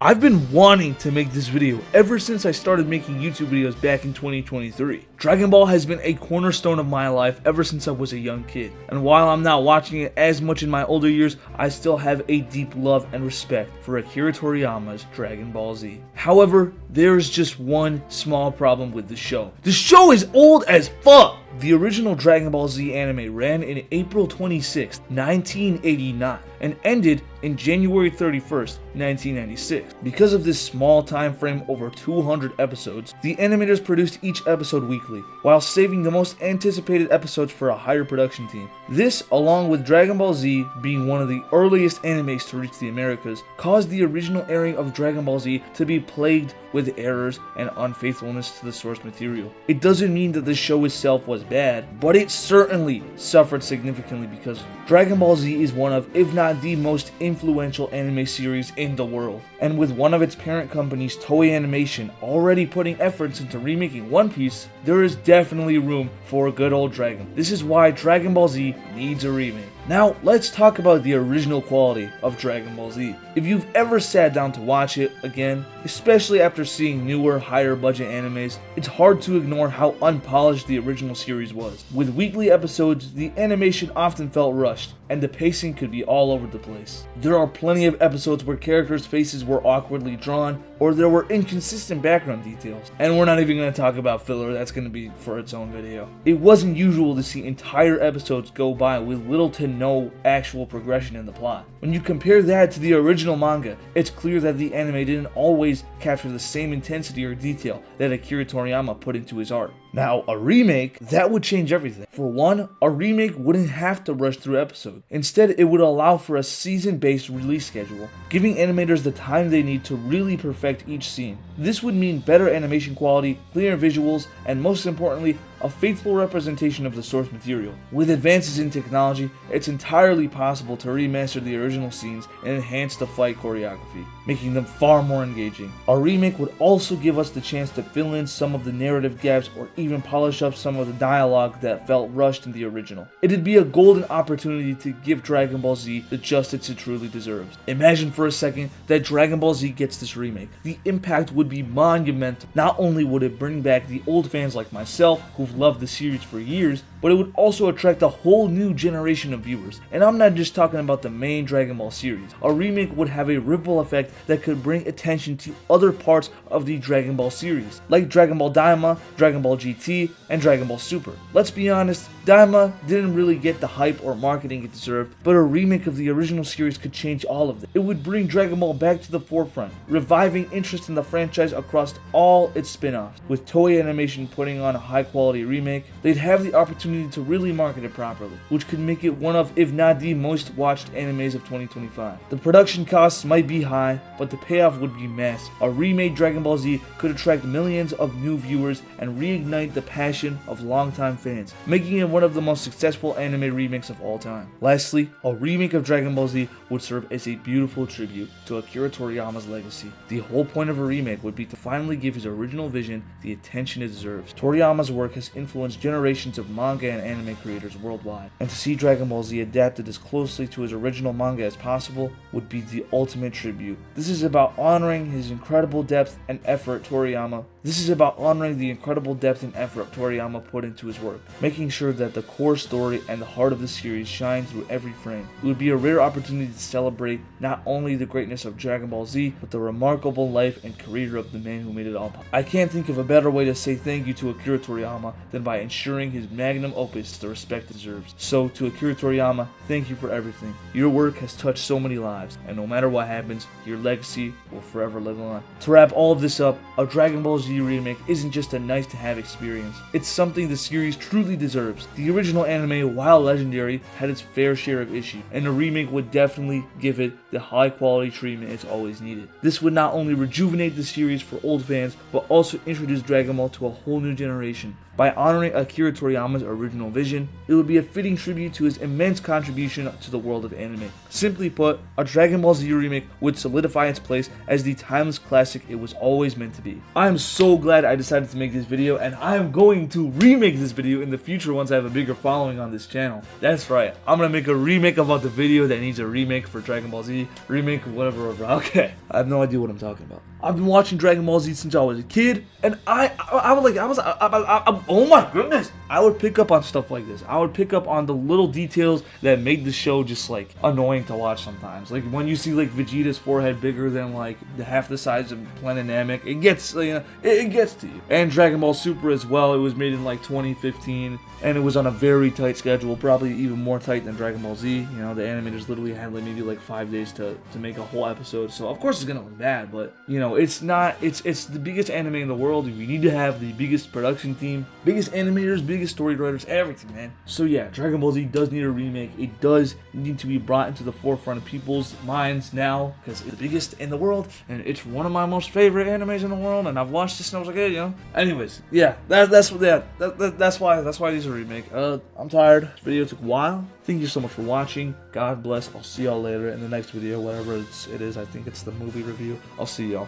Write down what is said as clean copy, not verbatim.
I've been wanting to make this video ever since I started making YouTube videos back in 2023. Dragon Ball has been a cornerstone of my life ever since I was a young kid, and while I'm not watching it as much in my older years, I still have a deep love and respect for Akira Toriyama's Dragon Ball Z. However, there's just one small problem with the show. The show is old as fuck! The original Dragon Ball Z anime ran in April 26, 1989, and ended in January 31st, 1996. Because of this small time frame over 200 episodes, the animators produced each episode weekly, while saving the most anticipated episodes for a higher production team. This, along with Dragon Ball Z being one of the earliest animes to reach the Americas, caused the original airing of Dragon Ball Z to be plagued with errors and unfaithfulness to the source material. It doesn't mean that the show itself was bad, but it certainly suffered significantly because Dragon Ball Z is one of, if not the most influential anime series in the world. And with one of its parent companies, Toei Animation, already putting efforts into remaking One Piece, there is definitely room for a good old Dragon. This is why Dragon Ball Z needs a remake. Now, let's talk about the original quality of Dragon Ball Z. If you've ever sat down to watch it again, especially after seeing newer, higher budget animes, it's hard to ignore how unpolished the original series was. With weekly episodes, the animation often felt rushed, and the pacing could be all over the place. There are plenty of episodes where characters' faces were awkwardly drawn, or there were inconsistent background details. And we're not even going to talk about filler, that's going to be for its own video. It wasn't usual to see entire episodes go by with little to no actual progression in the plot. When you compare that to the original manga, it's clear that the anime didn't always capture the same intensity or detail that Akira Toriyama put into his art. Now, a remake, that would change everything. For one, a remake wouldn't have to rush through episodes. Instead, it would allow for a season-based release schedule, giving animators the time they need to really perfect each scene. This would mean better animation quality, clearer visuals, and most importantly, a faithful representation of the source material. With advances in technology, it's entirely possible to remaster the original scenes and enhance the fight choreography, making them far more engaging. A remake would also give us the chance to fill in some of the narrative gaps or even polish up some of the dialogue that felt rushed in the original. It'd be a golden opportunity to give Dragon Ball Z the justice it truly deserves. Imagine for a second that Dragon Ball Z gets this remake. The impact would be monumental. Not only would it bring back the old fans like myself, who've loved the series for years, but it would also attract a whole new generation of viewers. And I'm not just talking about the main Dragon Ball series. A remake would have a ripple effect that could bring attention to other parts of the Dragon Ball series, like Dragon Ball Daima, Dragon Ball GT, and Dragon Ball Super. Let's be honest, Daima didn't really get the hype or marketing it deserved, but a remake of the original series could change all of it. It would bring Dragon Ball back to the forefront, reviving interest in the franchise across all its spin-offs. With Toei Animation putting on a high-quality remake, they'd have the opportunity to really market it properly, which could make it one of, if not the most watched animes of 2025. The production costs might be high, but the payoff would be massive. A remade Dragon Ball Z could attract millions of new viewers and reignite the passion of longtime fans, making it one of the most successful anime remakes of all time. Lastly, a remake of Dragon Ball Z would serve as a beautiful tribute to Akira Toriyama's legacy. The whole point of a remake would be to finally give his original vision the attention it deserves. Toriyama's work has influenced generations of manga and anime creators worldwide, and to see Dragon Ball Z adapted as closely to his original manga as possible would be the ultimate tribute. This is about honoring his incredible depth and effort Toriyama put into his work, making sure that the core story and the heart of the series shine through every frame. It would be a rare opportunity to celebrate not only the greatness of Dragon Ball Z, but the remarkable life and career of the man who made it all possible. I can't think of a better way to say thank you to Akira Toriyama than by ensuring his magnum opus the respect it deserves. So, to Akira Toriyama, thank you for everything. Your work has touched so many lives, and no matter what happens, your legacy will forever live on. To wrap all of this up, a Dragon Ball Z remake isn't just a nice-to-have experience. It's something the series truly deserves. The original anime, while legendary, had its fair share of issues, and a remake would definitely give it the high-quality treatment it's always needed. This would not only rejuvenate the series for old fans, but also introduce Dragon Ball to a whole new generation. By By honoring Akira Toriyama's original vision, it would be a fitting tribute to his immense contribution to the world of anime. Simply put, a Dragon Ball Z remake would solidify its place as the timeless classic it was always meant to be. I am so glad I decided to make this video, and I am going to remake this video in the future once I have a bigger following on this channel. That's right, I'm gonna make a remake about the video that needs a remake for Dragon Ball Z, remake whatever. Okay, I have no idea what I'm talking about. I've been watching Dragon Ball Z since I was a kid, and oh my goodness, I would pick up on stuff like this. I would pick up on the little details that make the show just like annoying to watch sometimes. Like when you see like Vegeta's forehead bigger than like half the size of Planet Namek, it gets, you know, it gets to you. And Dragon Ball Super as well. It was made in like 2015, and it was on a very tight schedule, probably even more tight than Dragon Ball Z. You know, the animators literally had like maybe like 5 days to make a whole episode. So of course it's gonna look bad, but you know, it's not. It's the biggest anime in the world. We need to have the biggest production team, biggest animators, biggest story writers, everything, man. So yeah, Dragon Ball Z does need a remake. It does need to be brought into the forefront of people's minds now because it's the biggest in the world, and it's one of my most favorite animes in the world. And I've watched this and I was like, hey, you know. Anyways, yeah, that's why these are remake. I'm tired. This video took a while. Thank you so much for watching. God bless. I'll see y'all later in the next video, whatever it is. I think it's the movie review. I'll see y'all.